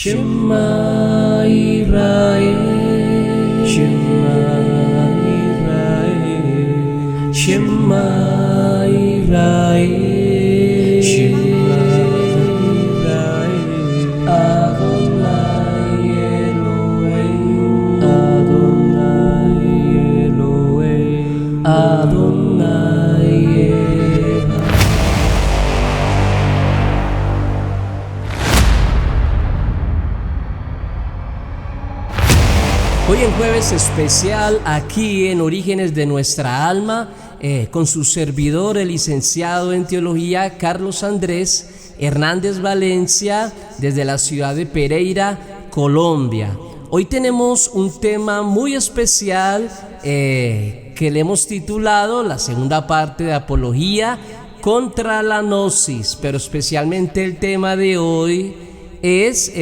Shema Yisrael, Shema Yisrael, Shema Yisrael, Shema Yisrael, Adonai Elohim, Adonai Elohim, Adonai Echad. Hoy en jueves especial aquí en Orígenes de Nuestra Alma, con su servidor, el licenciado en Teología Carlos Andrés Hernández Valencia, desde la ciudad de Pereira, Colombia. Hoy tenemos un tema muy especial que le hemos titulado la segunda parte de Apología contra la Gnosis, pero especialmente el tema de hoy es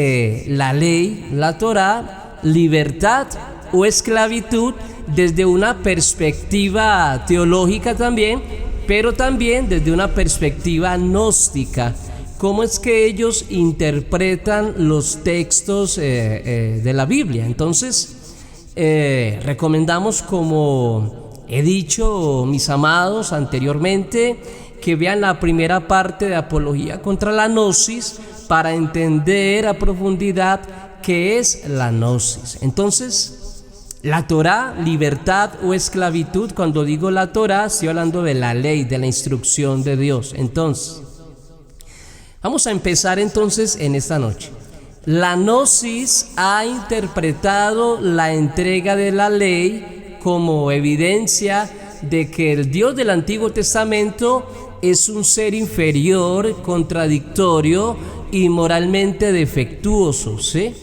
la ley, la Torá, libertad o esclavitud desde una perspectiva teológica también, pero también desde una perspectiva gnóstica. ¿Cómo es que ellos interpretan los textos de la Biblia? Entonces, recomendamos, como he dicho, mis amados, anteriormente, que vean la primera parte de Apología contra la Gnosis para entender a profundidad qué es la Gnosis. Entonces, la Torá, libertad o esclavitud. Cuando digo la Torá, estoy hablando de la ley, de la instrucción de Dios. Entonces, vamos a empezar entonces en esta noche. La Gnosis ha interpretado la entrega de la ley como evidencia de que el Dios del Antiguo Testamento es un ser inferior, contradictorio y moralmente defectuoso, ¿sí?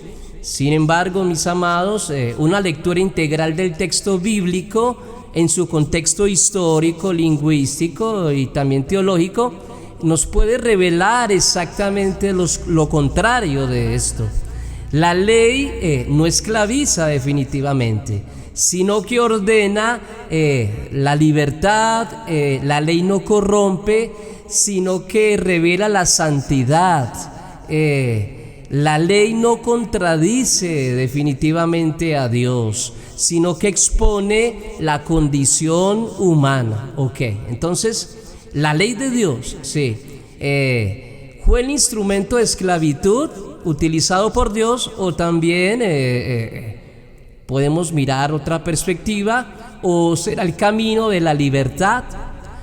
Sin embargo, mis amados, una lectura integral del texto bíblico en su contexto histórico, lingüístico y también teológico nos puede revelar exactamente lo contrario de esto. La ley no esclaviza definitivamente, sino que ordena la libertad. La ley no corrompe, sino que revela la santidad. La ley no contradice definitivamente a Dios, sino que expone la condición humana. Ok, entonces, la ley de Dios, sí, fue el instrumento de esclavitud utilizado por Dios, o también podemos mirar otra perspectiva, o será el camino de la libertad.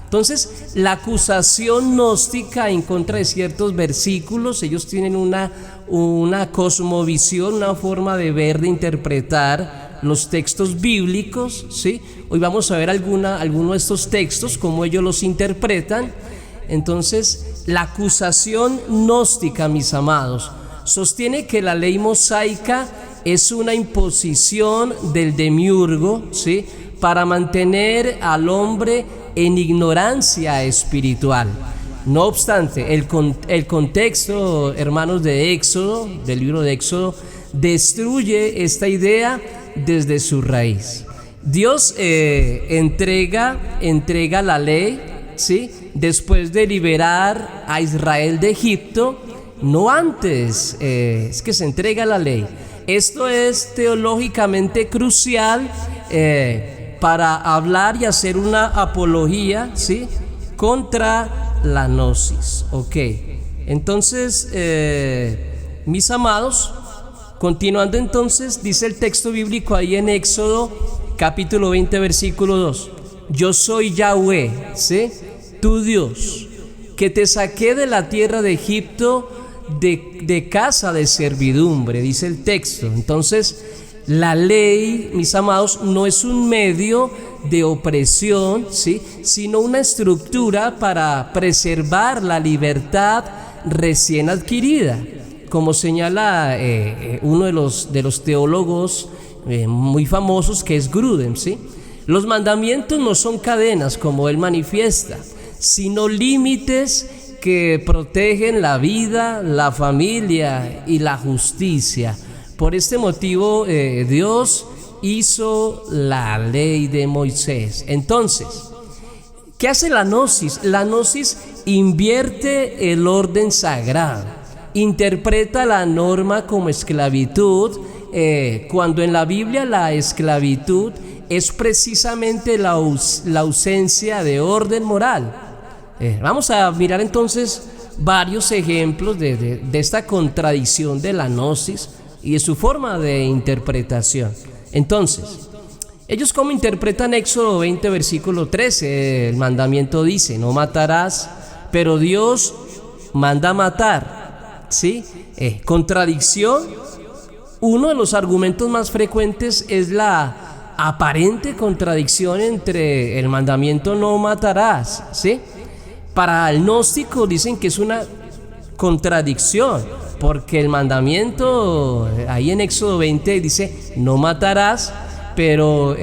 Entonces, la acusación gnóstica en contra de ciertos versículos, ellos tienen una cosmovisión, una forma de ver, de interpretar los textos bíblicos, ¿sí? Hoy vamos a ver alguno de estos textos, cómo ellos los interpretan. Entonces, la acusación gnóstica, mis amados, sostiene que la ley mosaica es una imposición del demiurgo, ¿sí?, para mantener al hombre en ignorancia espiritual. No obstante, el contexto, hermanos, de Éxodo, del libro de Éxodo, destruye esta idea desde su raíz. Dios entrega la ley, ¿sí?, después de liberar a Israel de Egipto, no antes. Es que se entrega la ley. Esto es teológicamente crucial para hablar y hacer una apología, ¿sí?, contra la Gnosis. Ok, entonces, mis amados, continuando entonces, dice el texto bíblico ahí en Éxodo capítulo 20 versículo 2: yo soy Yahweh, ¿sí?, tu Dios, que te saqué de la tierra de Egipto, de casa de servidumbre, dice el texto. Entonces, la ley, mis amados, no es un medio de opresión, ¿sí?, sino una estructura para preservar la libertad recién adquirida, como señala uno de los teólogos muy famosos, que es Grudem, ¿sí? Los mandamientos no son cadenas, como él manifiesta, sino límites que protegen la vida, la familia y la justicia. Por este motivo, Dios hizo la ley de Moisés. Entonces, ¿qué hace la Gnosis? La Gnosis invierte el orden sagrado interpreta la norma como esclavitud, cuando en la Biblia la esclavitud es precisamente la ausencia de orden moral. Vamos a mirar entonces varios ejemplos de esta contradicción de la gnosis y de su forma de interpretación. Entonces, ellos cómo interpretan Éxodo 20, versículo 13, el mandamiento dice, no matarás, pero Dios manda matar, ¿sí? Contradicción, uno de los argumentos más frecuentes es la aparente contradicción entre el mandamiento no matarás, ¿sí? Para el gnóstico dicen que es una contradicción, porque el mandamiento ahí en Éxodo 20 dice no matarás, pero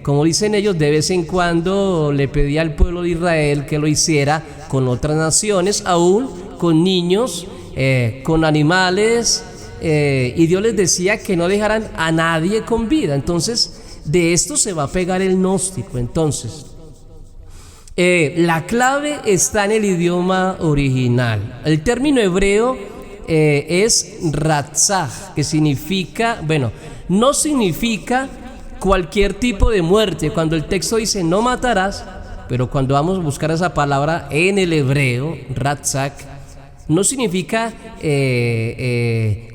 como dicen ellos, de vez en cuando le pedía al pueblo de Israel que lo hiciera con otras naciones, aún con niños, con animales, y Dios les decía que no dejaran a nadie con vida. Entonces de esto se va a pegar el gnóstico. Entonces la clave está en el idioma original. El término hebreo es ratzaj, que significa, bueno, no significa cualquier tipo de muerte. Cuando el texto dice no matarás, pero cuando vamos a buscar esa palabra en el hebreo, ratzaj, no significa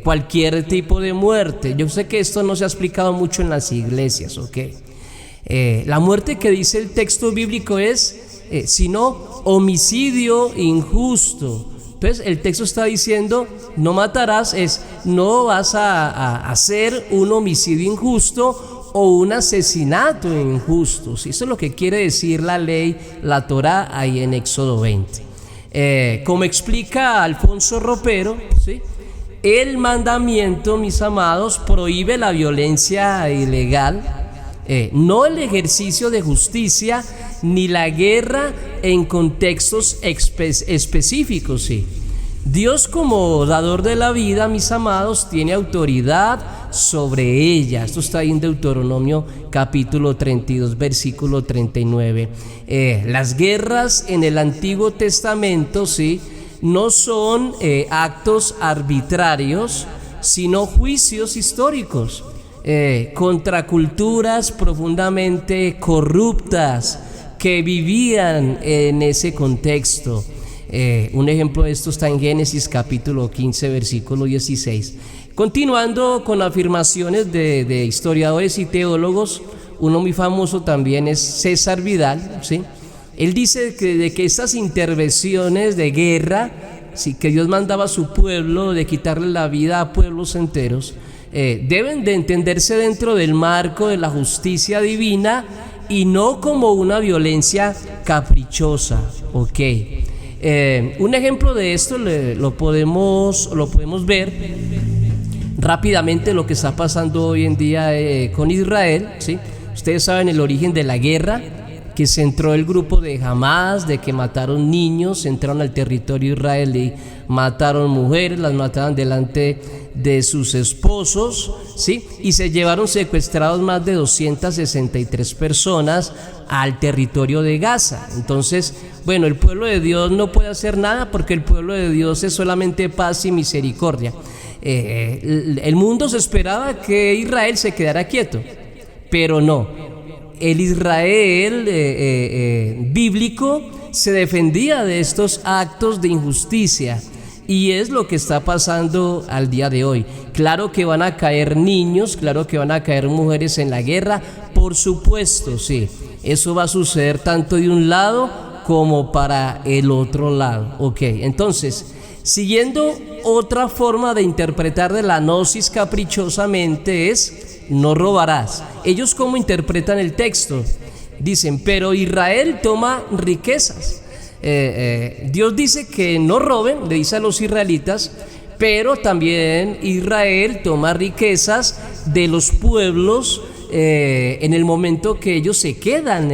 cualquier tipo de muerte. Yo sé que esto no se ha explicado mucho en las iglesias, ¿ok? La muerte que dice el texto bíblico es sino homicidio injusto. Entonces el texto está diciendo no matarás, es no vas a hacer un homicidio injusto o un asesinato injusto, ¿sí? Eso es lo que quiere decir la ley, la Torá, ahí en Éxodo 20. Como explica Alfonso Ropero, ¿sí?, el mandamiento, mis amados, prohíbe la violencia ilegal, no el ejercicio de justicia ni la guerra en contextos específicos, ¿sí? Dios, como dador de la vida, mis amados, tiene autoridad sobre ella. Esto está ahí en Deuteronomio capítulo 32, versículo 39. Las guerras en el Antiguo Testamento, ¿sí?, no son actos arbitrarios, sino juicios históricos contra culturas profundamente corruptas que vivían en ese contexto. Un ejemplo de esto está en Génesis capítulo 15, versículo 16. Continuando con afirmaciones de historiadores y teólogos, uno muy famoso también es César Vidal, ¿sí? Él dice que estas intervenciones de guerra, ¿sí?, que Dios mandaba a su pueblo de quitarle la vida a pueblos enteros, deben de entenderse dentro del marco de la justicia divina y no como una violencia caprichosa, ¿ok? Un ejemplo de esto lo podemos ver rápidamente, lo que está pasando hoy en día con Israel, ¿sí? Ustedes saben el origen de la guerra, que se entró el grupo de Hamás, de que mataron niños, entraron al territorio israelí, mataron mujeres, las mataron delante de sus esposos, ¿sí?, y se llevaron secuestrados más de 263 personas al territorio de Gaza. Entonces, bueno, el pueblo de Dios no puede hacer nada porque el pueblo de Dios es solamente paz y misericordia. El mundo se esperaba que Israel se quedara quieto, pero no. El Israel bíblico se defendía de estos actos de injusticia, y es lo que está pasando al día de hoy. Claro que van a caer niños, claro que van a caer mujeres en la guerra, por supuesto, sí. Eso va a suceder tanto de un lado como para el otro lado, ¿ok? Entonces, siguiendo otra forma de interpretar de la gnosis caprichosamente es no robarás. Ellos cómo interpretan el texto, dicen, pero Israel toma riquezas. Dios dice que no roben, le dice a los israelitas, pero también Israel toma riquezas de los pueblos en el momento que ellos se quedan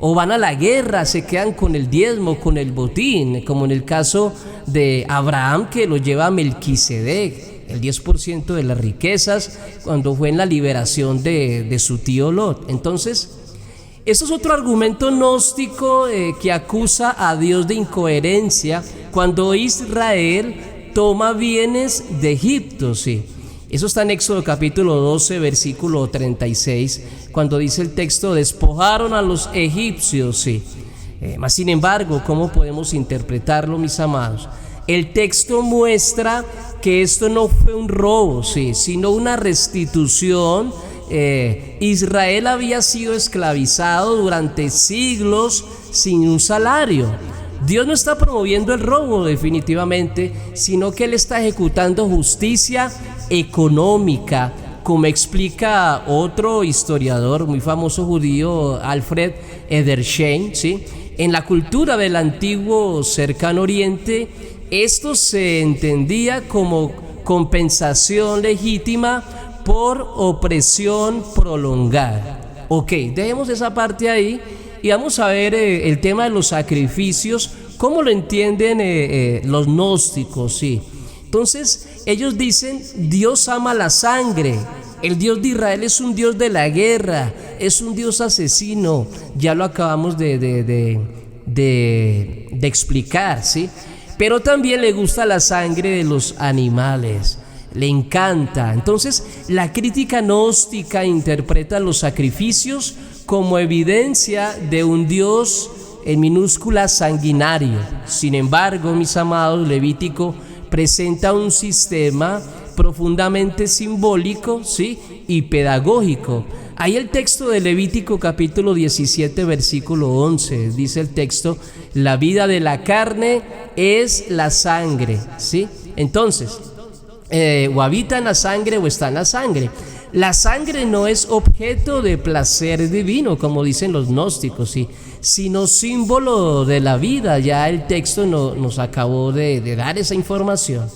o van a la guerra, se quedan con el diezmo, con el botín, como en el caso de Abraham, que lo lleva a Melquisedec, el 10% de las riquezas, cuando fue en la liberación de su tío Lot. Entonces, Esto es otro argumento gnóstico que acusa a Dios de incoherencia cuando Israel toma bienes de Egipto, sí. Eso está en Éxodo capítulo 12, versículo 36, cuando dice el texto, despojaron a los egipcios, sí. Mas sin embargo, ¿cómo podemos interpretarlo, mis amados? El texto muestra que esto no fue un robo, sí, sino una restitución. Israel había sido esclavizado durante siglos sin un salario. Dios no está promoviendo el robo definitivamente, sino que Él está ejecutando justicia económica, como explica otro historiador muy famoso judío, Alfred Edersheim, ¿sí? En la cultura del antiguo cercano oriente, esto se entendía como compensación legítima por opresión prolongada. Ok, dejemos esa parte ahí y vamos a ver el tema de los sacrificios, cómo lo entienden los gnósticos, sí. Entonces, ellos dicen, Dios ama la sangre. El Dios de Israel es un Dios de la guerra, es un Dios asesino. Ya lo acabamos de explicar, ¿sí? Pero también le gusta la sangre de los animales, le encanta. Entonces, la crítica gnóstica interpreta los sacrificios como evidencia de un Dios en minúscula sanguinario. Sin embargo, mis amados, Levítico presenta un sistema profundamente simbólico, ¿sí? Y pedagógico. Ahí el texto de Levítico capítulo 17 versículo 11 dice el texto, la vida de la carne es la sangre, ¿sí? Entonces, o habita en la sangre o está en la sangre. La sangre no es objeto de placer divino, como dicen los gnósticos, ¿sí? Sino símbolo de la vida. Ya el texto nos acabó de dar esa información.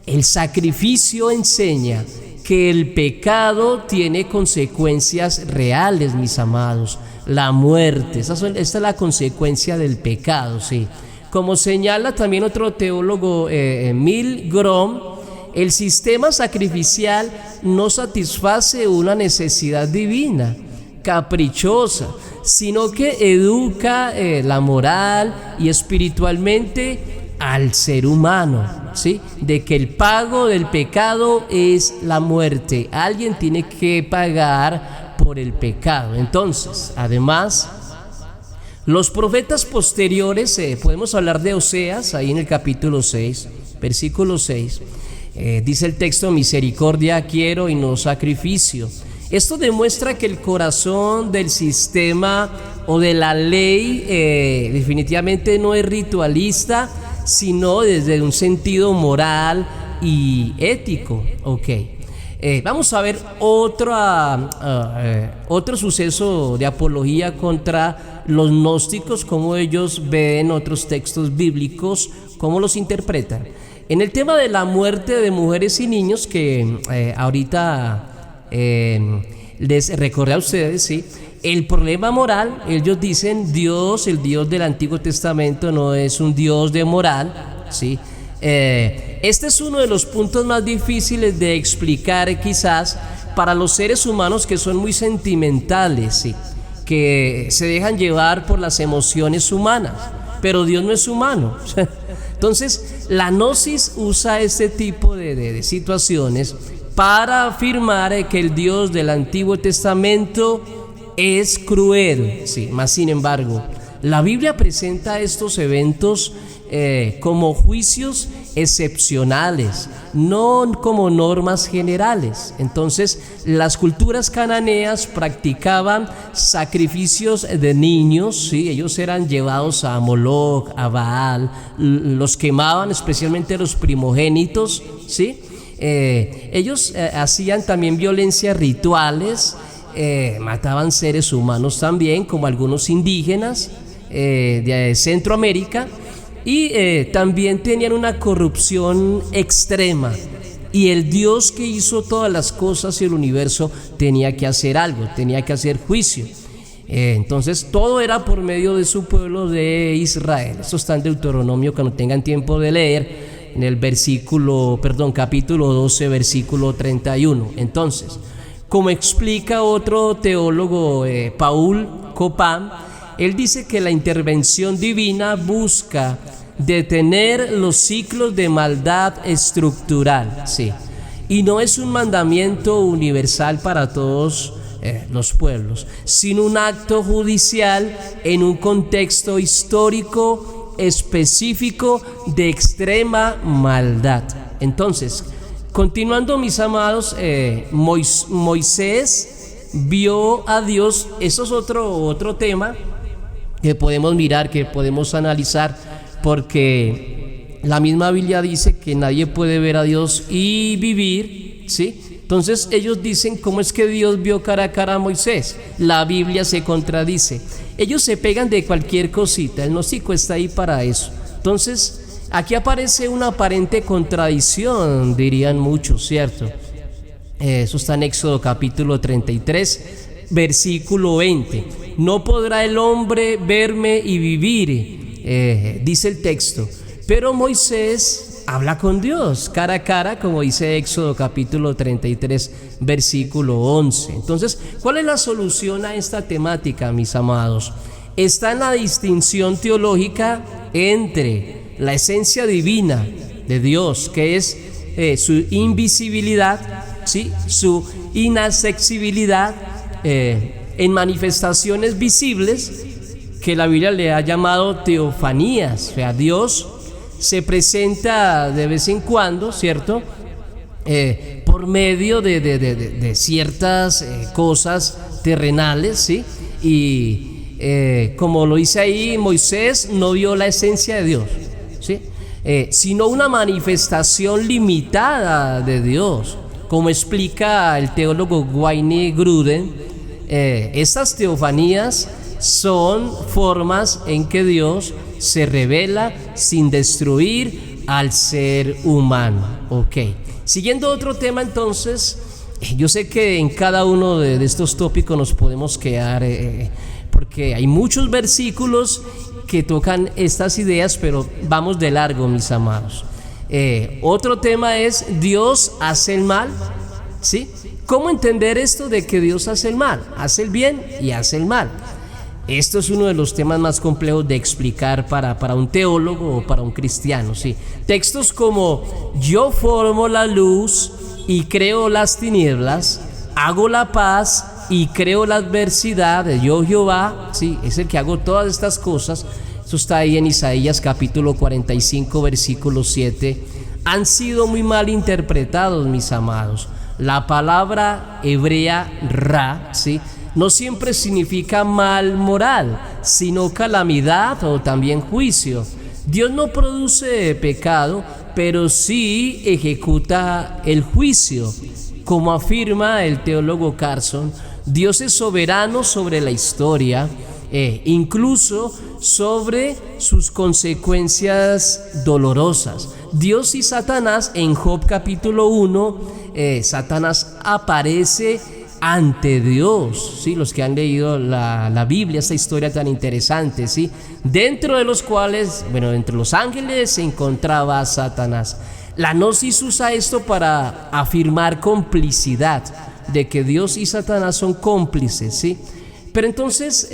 El sacrificio enseña que el pecado tiene consecuencias reales, mis amados. La muerte, esta es la consecuencia del pecado, ¿sí? Como señala también otro teólogo, Milgrom, el sistema sacrificial no satisface una necesidad divina, caprichosa, sino que educa la moral y espiritualmente al ser humano, ¿sí? De que el pago del pecado es la muerte. Alguien tiene que pagar por el pecado. Entonces, además, los profetas posteriores, podemos hablar de Oseas, ahí en el capítulo 6, versículo 6, dice el texto, misericordia quiero y no sacrificio. Esto demuestra que el corazón del sistema o de la ley definitivamente no es ritualista, sino desde un sentido moral y ético. Ok. Vamos a ver otro suceso de apología contra los gnósticos, cómo ellos ven otros textos bíblicos, cómo los interpretan. En el tema de la muerte de mujeres y niños, que ahorita les recordé a ustedes, ¿sí? El problema moral, ellos dicen, Dios, el Dios del Antiguo Testamento, no es un Dios de moral, ¿sí? Este es uno de los puntos más difíciles de explicar quizás para los seres humanos que son muy sentimentales, ¿sí? Que se dejan llevar por las emociones humanas, pero Dios no es humano. Entonces, la gnosis usa este tipo de situaciones para afirmar que el Dios del Antiguo Testamento es cruel, sí. Mas sin embargo, la Biblia presenta estos eventos como juicios excepcionales, no como normas generales. Entonces, las culturas cananeas practicaban sacrificios de niños, ¿sí? Ellos eran llevados a Moloch, a Baal, los quemaban, especialmente los primogénitos, ¿sí? Ellos hacían también violencias rituales, mataban seres humanos también, como algunos indígenas de Centroamérica, y también tenían una corrupción extrema. Y el Dios que hizo todas las cosas y el universo tenía que hacer algo, tenía que hacer juicio. Entonces todo era por medio de su pueblo de Israel. Eso está en Deuteronomio, cuando tengan tiempo de leer, en el capítulo 12, versículo 31. Entonces, como explica otro teólogo, Paul Copán, él dice que la intervención divina busca detener los ciclos de maldad estructural, sí, y no es un mandamiento universal para todos los pueblos, sino un acto judicial en un contexto histórico específico de extrema maldad. Entonces, continuando, mis amados, Moisés vio a Dios. Eso es otro tema que podemos mirar, que podemos analizar, porque la misma Biblia dice que nadie puede ver a Dios y vivir, ¿sí? Entonces ellos dicen, ¿cómo es que Dios vio cara a cara a Moisés? La Biblia se contradice. Ellos se pegan de cualquier cosita, el gnóstico está ahí para eso. Entonces aquí aparece una aparente contradicción, dirían muchos, ¿cierto? Eso está en Éxodo capítulo 33, versículo 20. No podrá el hombre verme y vivir, dice el texto. Pero Moisés habla con Dios cara a cara, como dice Éxodo capítulo 33, versículo 11. Entonces, ¿cuál es la solución a esta temática, mis amados? Está en la distinción teológica entre la esencia divina de Dios, que es su invisibilidad, ¿sí?, su inaccesibilidad, en manifestaciones visibles, que la Biblia le ha llamado teofanías. O sea, Dios se presenta de vez en cuando, ¿cierto?, por medio de ciertas cosas terrenales, ¿sí? Y como lo dice ahí, Moisés no vio la esencia de Dios, ¿sí?, sino una manifestación limitada de Dios, como explica el teólogo Wayne Grudem. Estas teofanías son formas en que Dios se revela sin destruir al ser humano. Ok, siguiendo otro tema, entonces, yo sé que en cada uno de estos tópicos nos podemos quedar, porque hay muchos versículos que tocan estas ideas, pero vamos de largo, mis amados. Otro tema es: ¿Dios hace el mal? ¿Sí? ¿Cómo entender esto de que Dios hace el mal? Hace el bien y hace el mal. Esto es uno de los temas más complejos de explicar para un teólogo o para un cristiano, ¿sí? Textos como: yo formo la luz y creo las tinieblas, hago la paz y creo la adversidad, yo Jehová, ¿sí?, es el que hago todas estas cosas. Eso está ahí en Isaías capítulo 45, versículo 7. Han sido muy mal interpretados, mis amados. La palabra hebrea ra, ¿sí?, no siempre significa mal moral, sino calamidad o también juicio. Dios no produce pecado, pero sí ejecuta el juicio. Como afirma el teólogo Carson, Dios es soberano sobre la historia, incluso sobre sus consecuencias dolorosas. Dios y Satanás, en Job capítulo 1, Satanás aparece ante Dios, ¿sí? Los que han leído la Biblia, esta historia tan interesante, ¿sí?, dentro de los cuales, bueno, entre los ángeles se encontraba Satanás. La gnosis usa esto para afirmar complicidad, de que Dios y Satanás son cómplices, ¿sí? Pero entonces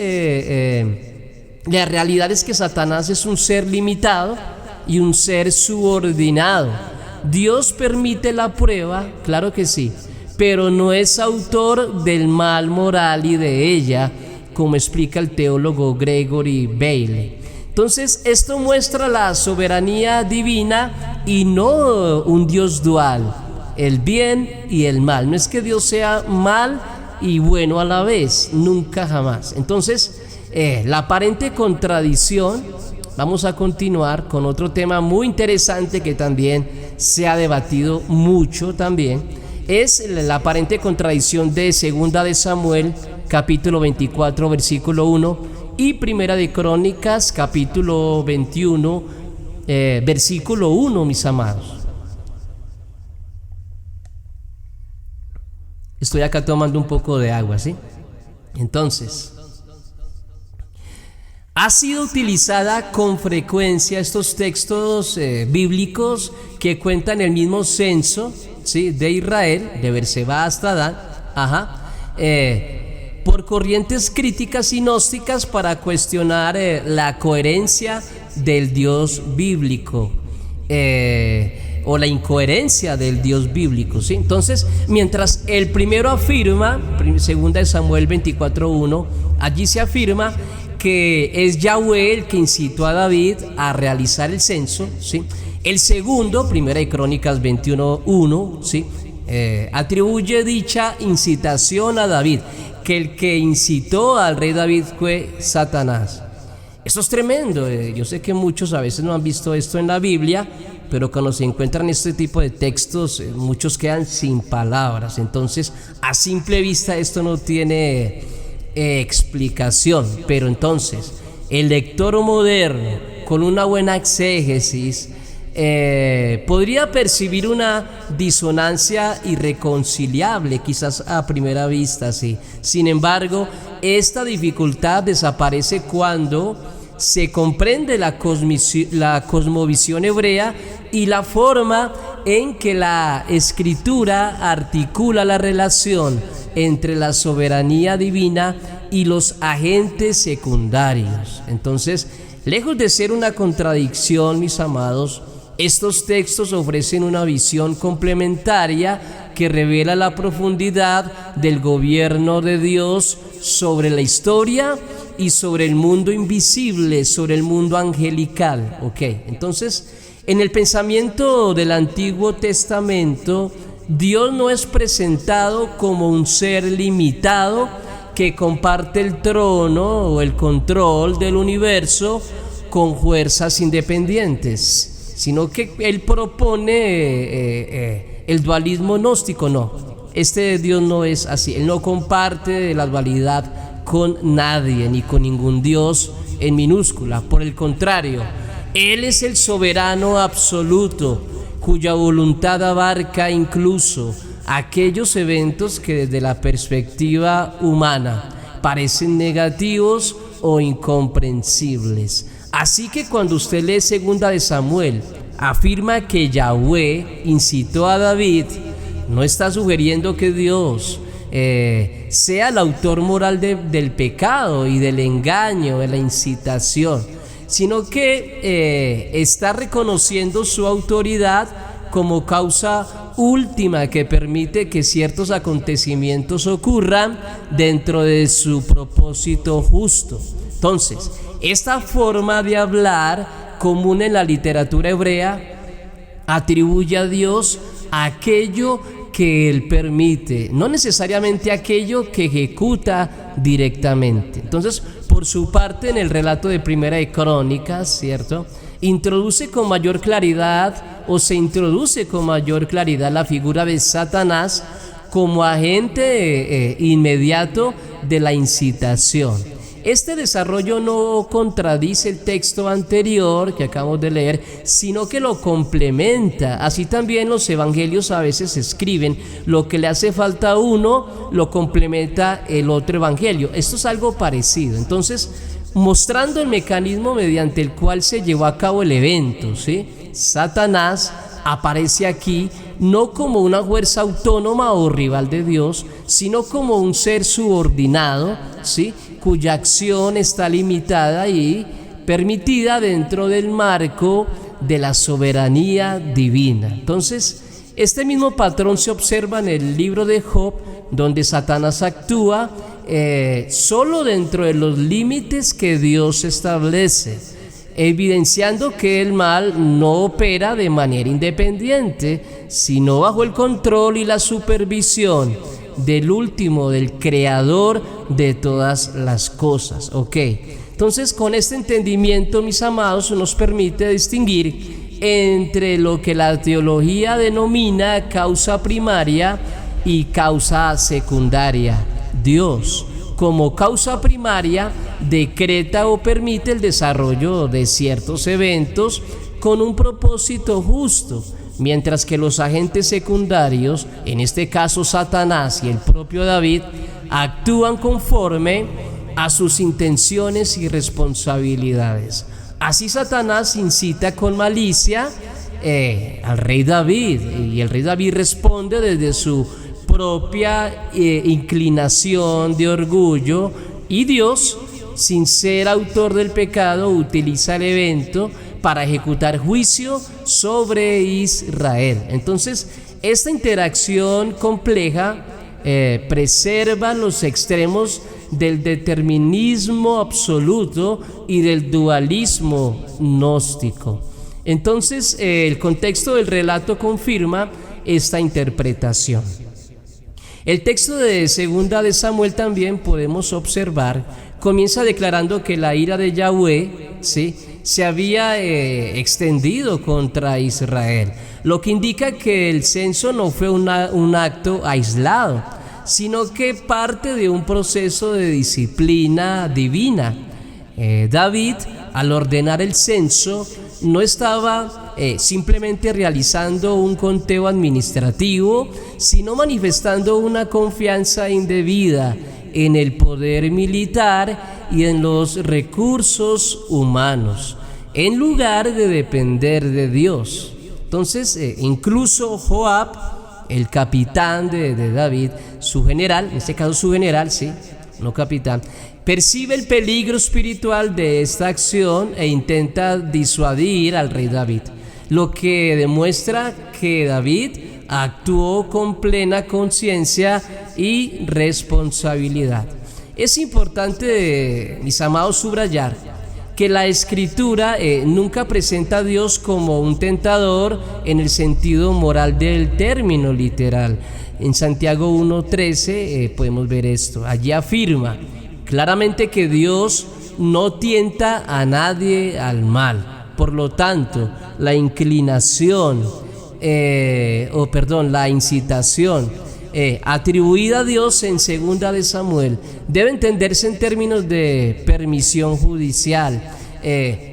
la realidad es que Satanás es un ser limitado y un ser subordinado. Dios permite la prueba, claro que sí, pero no es autor del mal moral y de ella, como explica el teólogo Gregory Bailey. Entonces, esto muestra la soberanía divina y no un Dios dual, el bien y el mal. No es que Dios sea mal y bueno a la vez, nunca jamás. Entonces, la aparente contradicción, vamos a continuar con otro tema muy interesante que también se ha debatido mucho también. Es la aparente contradicción de Segunda de Samuel, capítulo 24, versículo 1, y Primera de Crónicas, capítulo 21, versículo 1, mis amados. Estoy acá tomando un poco de agua, ¿sí? Entonces, ha sido utilizada con frecuencia estos textos bíblicos que cuentan el mismo censo, ¿sí?, de Israel, de Berseba hasta Dan, por por corrientes críticas y gnósticas para cuestionar la coherencia del Dios bíblico. O la incoherencia del Dios bíblico, ¿sí? Entonces, mientras el primero afirma, 2 Samuel 24:1, allí se afirma que es Yahweh el que incitó a David a realizar el censo, ¿sí? El segundo, 1 Crónicas 21:1, ¿sí? Atribuye dicha incitación a David, que el que incitó al rey David fue Satanás. Esto es tremendo. Yo sé que muchos a veces no han visto esto en la Biblia, pero cuando se encuentran este tipo de textos, muchos quedan sin palabras. Entonces, a simple vista esto no tiene explicación. Pero entonces, el lector moderno, con una buena exégesis, podría percibir una disonancia irreconciliable, quizás a primera vista, sí. Sin embargo, esta dificultad desaparece cuando se comprende la cosmovisión hebrea y la forma en que la escritura articula la relación entre la soberanía divina y los agentes secundarios. Entonces, lejos de ser una contradicción, mis amados, estos textos ofrecen una visión complementaria que revela la profundidad del gobierno de Dios sobre la historia y sobre el mundo invisible, sobre el mundo angelical. Entonces, en el pensamiento del Antiguo Testamento, Dios no es presentado como un ser limitado que comparte el trono o el control del universo con fuerzas independientes, sino que Él propone el dualismo gnóstico. No, este Dios no es así. Él no comparte la dualidad con nadie, ni con ningún Dios en minúscula. Por el contrario, Él es el soberano absoluto, cuya voluntad abarca incluso aquellos eventos que desde la perspectiva humana parecen negativos o incomprensibles. Así que cuando usted lee 2 de Samuel, afirma que Yahweh incitó a David, no está sugiriendo que Dios sea el autor moral del pecado y del engaño, de la incitación, sino que está reconociendo su autoridad como causa última que permite que ciertos acontecimientos ocurran dentro de su propósito justo. Entonces, esta forma de hablar común en la literatura hebrea atribuye a Dios aquello que Él permite, no necesariamente aquello que ejecuta directamente. Entonces, por su parte, en el relato de Primera de Crónicas, ¿cierto?, introduce con mayor claridad la figura de Satanás como agente inmediato de la incitación. Este desarrollo no contradice el texto anterior que acabamos de leer, sino que lo complementa. Así también los evangelios a veces escriben: lo que le hace falta a uno, lo complementa el otro evangelio. Esto es algo parecido. Entonces, mostrando el mecanismo mediante el cual se llevó a cabo el evento, ¿sí? Satanás aparece aquí no como una fuerza autónoma o rival de Dios, sino como un ser subordinado, ¿sí?, cuya acción está limitada y permitida dentro del marco de la soberanía divina. Entonces, este mismo patrón se observa en el libro de Job, donde Satanás actúa solo dentro de los límites que Dios establece, evidenciando que el mal no opera de manera independiente, sino bajo el control y la supervisión del último, del creador de todas las cosas. Entonces, con este entendimiento, mis amados, nos permite distinguir entre lo que la teología denomina causa primaria y causa secundaria. Dios, como causa primaria, decreta o permite el desarrollo de ciertos eventos con un propósito justo, mientras que los agentes secundarios, en este caso Satanás y el propio David, actúan conforme a sus intenciones y responsabilidades. Así Satanás incita con malicia al rey David, y el rey David responde desde su propia inclinación de orgullo, y Dios, sin ser autor del pecado, utiliza el evento para ejecutar juicio sobre Israel. Entonces, esta interacción compleja preserva los extremos del determinismo absoluto y del dualismo gnóstico. Entonces, el contexto del relato confirma esta interpretación. El texto de Segunda de Samuel también podemos observar comienza declarando que la ira de Yahweh, ¿sí?, se había extendido contra Israel, lo que indica que el censo no fue un acto aislado, sino que parte de un proceso de disciplina divina. David, al ordenar el censo, no estaba simplemente realizando un conteo administrativo, sino manifestando una confianza indebida en el poder militar y en los recursos humanos, en lugar de depender de Dios. Entonces, incluso Joab, el capitán de David, su general, en este caso su general, sí, no capitán, percibe el peligro espiritual de esta acción e intenta disuadir al rey David, lo que demuestra que David actuó con plena conciencia y responsabilidad. Es importante, mis amados, subrayar que la Escritura nunca presenta a Dios como un tentador en el sentido moral del término literal. En Santiago 1:13 podemos ver esto. Allí afirma claramente que Dios no tienta a nadie al mal. Por lo tanto, la incitación atribuida a Dios en Segunda de Samuel debe entenderse en términos de permisión judicial,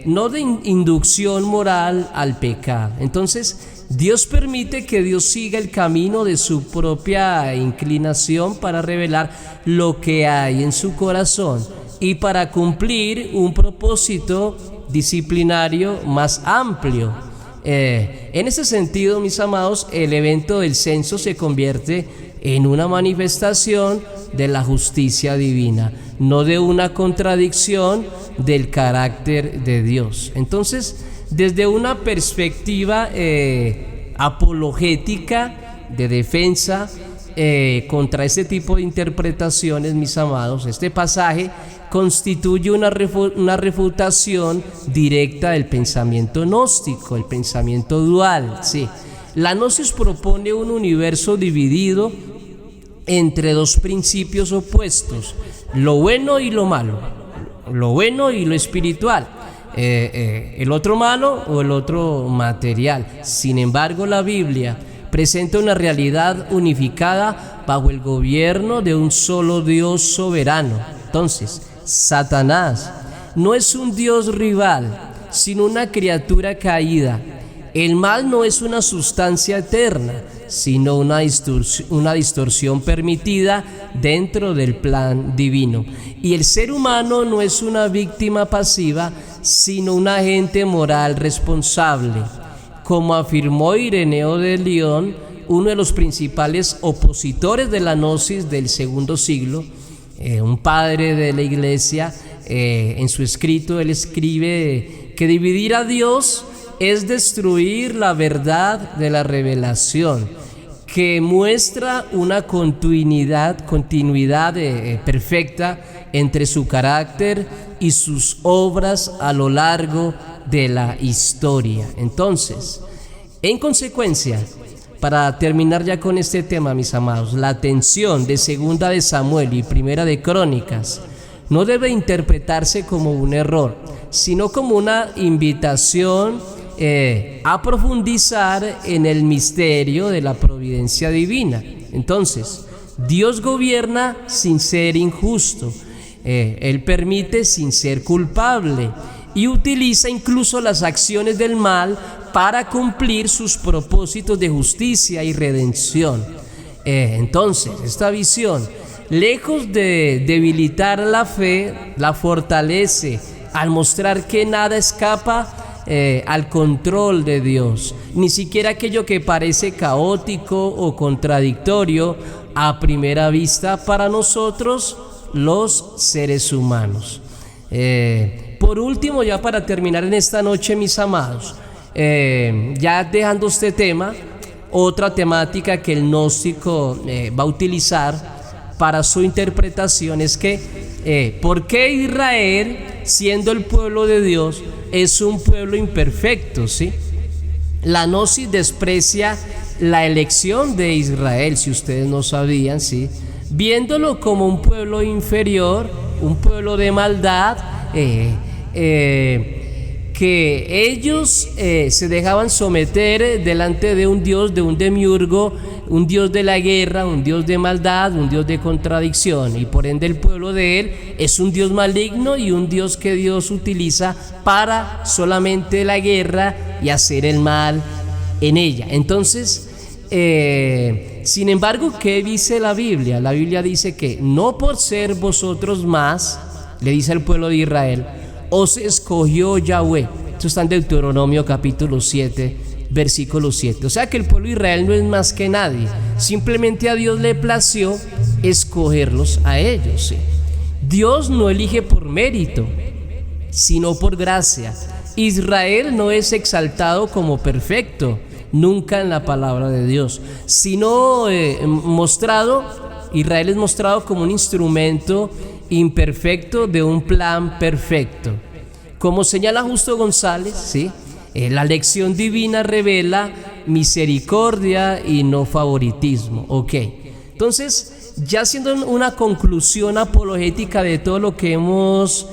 no de inducción moral al pecado. Entonces, Dios permite que Dios siga el camino de su propia inclinación para revelar lo que hay en su corazón y para cumplir un propósito disciplinario más amplio. En ese sentido, mis amados, el evento del censo se convierte en una manifestación de la justicia divina, no de una contradicción del carácter de Dios. Entonces, desde una perspectiva apologética, de defensa contra este tipo de interpretaciones, mis amados, este pasaje constituye una refutación directa del pensamiento gnóstico, el pensamiento dual. Sí. La gnosis propone un universo dividido entre dos principios opuestos, lo bueno y lo malo, lo bueno y lo espiritual, el otro malo o el otro material. Sin embargo, la Biblia presenta una realidad unificada bajo el gobierno de un solo Dios soberano. Entonces, Satanás no es un Dios rival, sino una criatura caída. El mal no es una sustancia eterna, sino una distorsión permitida dentro del plan divino. Y el ser humano no es una víctima pasiva, sino un agente moral responsable. Como afirmó Ireneo de León, uno de los principales opositores de la gnosis del segundo siglo, un padre de la iglesia, en su escrito él escribe que dividir a Dios es destruir la verdad de la revelación, que muestra una continuidad perfecta entre su carácter y sus obras a lo largo de la historia. Entonces, en consecuencia, para terminar ya con este tema, mis amados, la tensión de Segunda de Samuel y Primera de Crónicas no debe interpretarse como un error, sino como una invitación a profundizar en el misterio de la providencia divina. Entonces, Dios gobierna sin ser injusto, Él permite sin ser culpable y utiliza incluso las acciones del mal para cumplir sus propósitos de justicia y redención. Entonces, esta visión, lejos de debilitar la fe, la fortalece al mostrar que nada escapa al control de Dios, ni siquiera aquello que parece caótico o contradictorio a primera vista para nosotros los seres humanos. Por último, ya para terminar en esta noche, mis amados, ya dejando este tema, otra temática que el gnóstico va a utilizar para su interpretación es que ¿por qué Israel, siendo el pueblo de Dios, es un pueblo imperfecto? ¿Sí? La gnosis desprecia la elección de Israel, si ustedes no sabían, ¿sí? Viéndolo como un pueblo inferior, un pueblo de maldad, que ellos se dejaban someter delante de un Dios, de un demiurgo, un Dios de la guerra, un Dios de maldad, un Dios de contradicción, y por ende el pueblo de él es un Dios maligno y un Dios que Dios utiliza para solamente la guerra y hacer el mal en ella. Entonces, sin embargo, ¿qué dice la Biblia? La Biblia dice que no por ser vosotros más, le dice al pueblo de Israel, os escogió Yahweh. Esto está en Deuteronomio capítulo 7, versículo 7. O sea que el pueblo de Israel no es más que nadie. Simplemente a Dios le plació escogerlos a ellos, ¿sí? Dios no elige por mérito, sino por gracia. Israel no es exaltado como perfecto, nunca en la palabra de Dios, sino Israel es mostrado como un instrumento imperfecto de un plan perfecto. Como señala Justo González, ¿sí? La lección divina revela misericordia y no favoritismo. Ok, entonces, ya haciendo una conclusión apologética de todo lo que hemos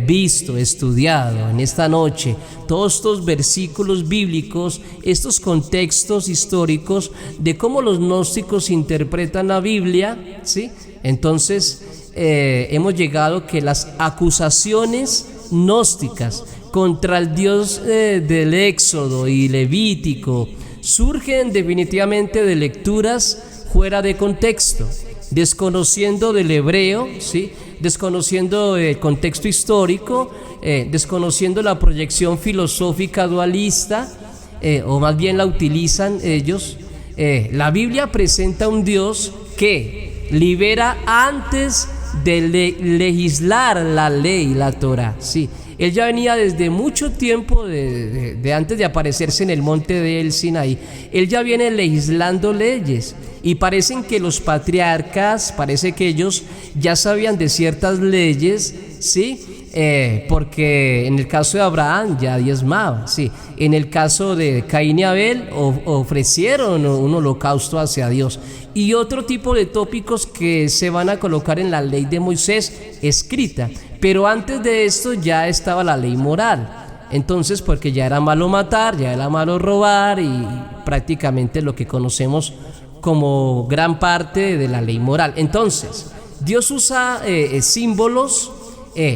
visto, estudiado en esta noche, todos estos versículos bíblicos, estos contextos históricos de cómo los gnósticos interpretan la Biblia, ¿sí? Entonces, hemos llegado que las acusaciones gnósticas contra el Dios del Éxodo y Levítico surgen definitivamente de lecturas fuera de contexto, desconociendo del hebreo, ¿sí? Desconociendo el contexto histórico, desconociendo la proyección filosófica dualista, o más bien la utilizan ellos. La Biblia presenta un Dios que libera antes de legislar la ley, la Torá, sí. Él ya venía desde mucho tiempo, de antes de aparecerse en el monte del Sinaí. Él ya viene legislando leyes, y parecen que los patriarcas, parece que ellos ya sabían de ciertas leyes, ¿sí? Porque en el caso de Abraham ya diezmaba, ¿sí? En el caso de Caín y Abel ofrecieron un holocausto hacia Dios, y otro tipo de tópicos que se van a colocar en la ley de Moisés escrita. Pero antes de esto ya estaba la ley moral. Entonces, porque ya era malo matar, ya era malo robar, y prácticamente lo que conocemos como gran parte de la ley moral. Entonces, Dios usa símbolos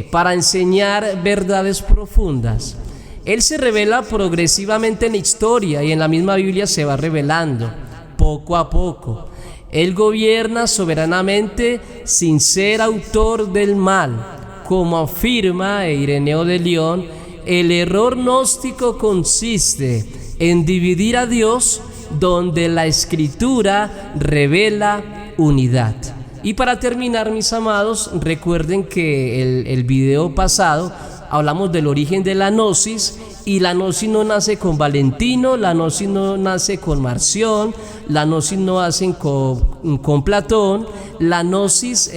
para enseñar verdades profundas. Él se revela progresivamente en la historia, y en la misma Biblia se va revelando poco a poco. Él gobierna soberanamente sin ser autor del mal. Como afirma Ireneo de León, el error gnóstico consiste en dividir a Dios donde la Escritura revela unidad. Y para terminar, mis amados, recuerden que el video pasado hablamos del origen de la gnosis, y la gnosis no nace con Valentino, la gnosis no nace con Marción, la gnosis no nace con Platón. La gnosis,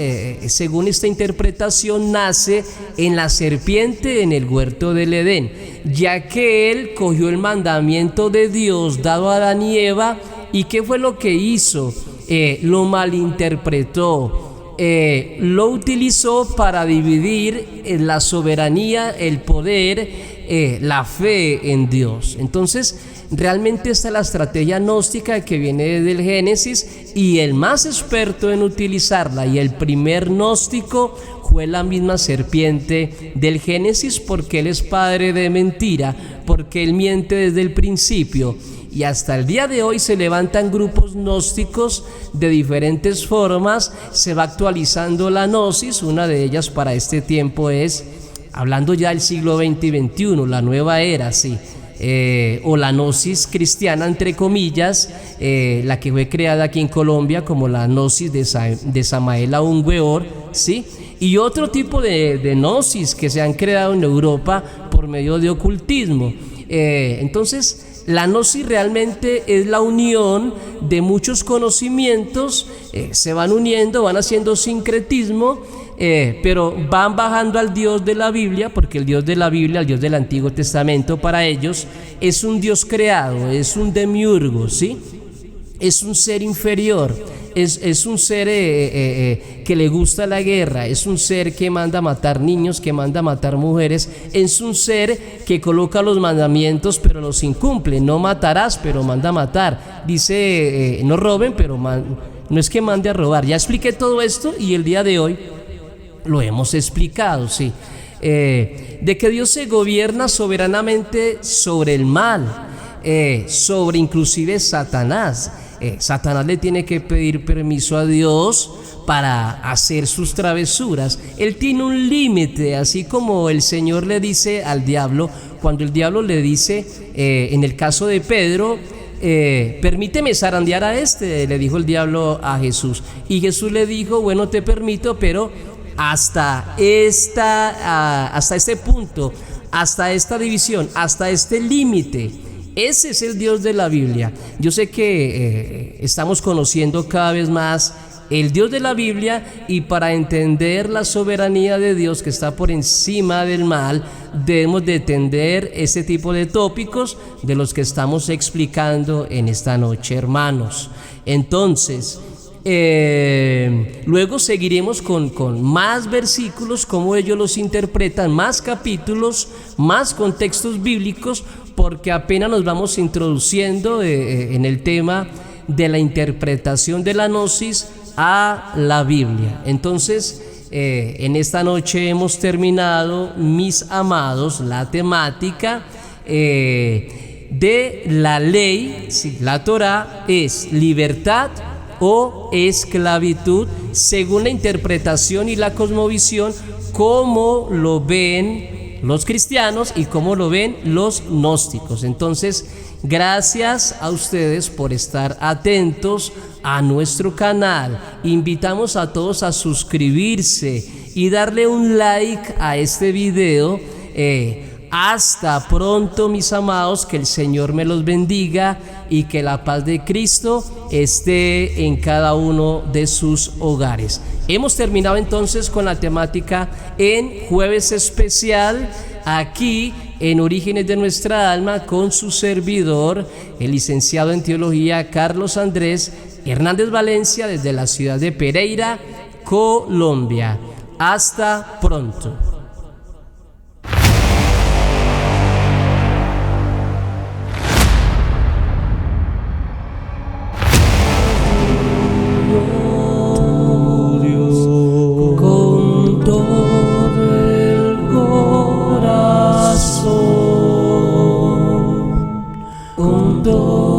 según esta interpretación, nace en la serpiente en el huerto del Edén, ya que él cogió el mandamiento de Dios dado a Adán y Eva, y ¿qué fue lo que hizo? Lo malinterpretó. Lo utilizó para dividir la soberanía, el poder, la fe en Dios. Entonces, realmente esta es la estrategia gnóstica que viene desde el Génesis, y el más experto en utilizarla y el primer gnóstico fue la misma serpiente del Génesis, porque él es padre de mentira, porque él miente desde el principio. Y hasta el día de hoy se levantan grupos gnósticos de diferentes formas, se va actualizando la gnosis. Una de ellas para este tiempo es hablando ya del siglo XX y XXI, la nueva era, sí, o la gnosis cristiana, entre comillas, la que fue creada aquí en Colombia como la gnosis de Samael Aun Weor, ¿sí? Y otro tipo de gnosis que se han creado en Europa por medio de ocultismo. Entonces, la gnosis realmente es la unión de muchos conocimientos, se van uniendo, van haciendo sincretismo, pero van bajando al Dios de la Biblia, porque el Dios de la Biblia, el Dios del Antiguo Testamento, para ellos es un Dios creado, es un demiurgo, ¿sí? Es un ser inferior, es un ser que le gusta la guerra, es un ser que manda a matar niños, que manda a matar mujeres, es un ser que coloca los mandamientos pero los incumple. No matarás, pero manda a matar. Dice, no roben, pero no es que mande a robar. Ya expliqué todo esto y el día de hoy lo hemos explicado, sí. De que Dios se gobierna soberanamente sobre el mal, sobre inclusive Satanás. Satanás le tiene que pedir permiso a Dios para hacer sus travesuras. Él tiene un límite, así como el Señor le dice al diablo, cuando el diablo le dice, en el caso de Pedro, permíteme zarandear a este, le dijo el diablo a Jesús. Y Jesús le dijo, bueno, te permito, pero hasta este punto, hasta esta división, hasta este límite. Ese es el Dios de la Biblia. Yo sé que estamos conociendo cada vez más el Dios de la Biblia, y para entender la soberanía de Dios que está por encima del mal, debemos de entender ese tipo de tópicos de los que estamos explicando en esta noche, hermanos. Entonces, luego seguiremos con más versículos, cómo ellos los interpretan, más capítulos, más contextos bíblicos, porque apenas nos vamos introduciendo en el tema de la interpretación de la gnosis a la Biblia. Entonces, en esta noche hemos terminado, mis amados, la temática de la ley. Si la Torá es libertad o esclavitud, según la interpretación y la cosmovisión, cómo lo ven los cristianos y cómo lo ven los gnósticos. Entonces, gracias a ustedes por estar atentos a nuestro canal. Invitamos a todos a suscribirse y darle un like a este video. Hasta pronto, mis amados, que el Señor me los bendiga y que la paz de Cristo esté en cada uno de sus hogares. Hemos terminado entonces con la temática en Jueves Especial, aquí en Orígenes de Nuestra Alma, con su servidor, el licenciado en Teología Carlos Andrés Hernández Valencia, desde la ciudad de Pereira, Colombia. Hasta pronto. Con todo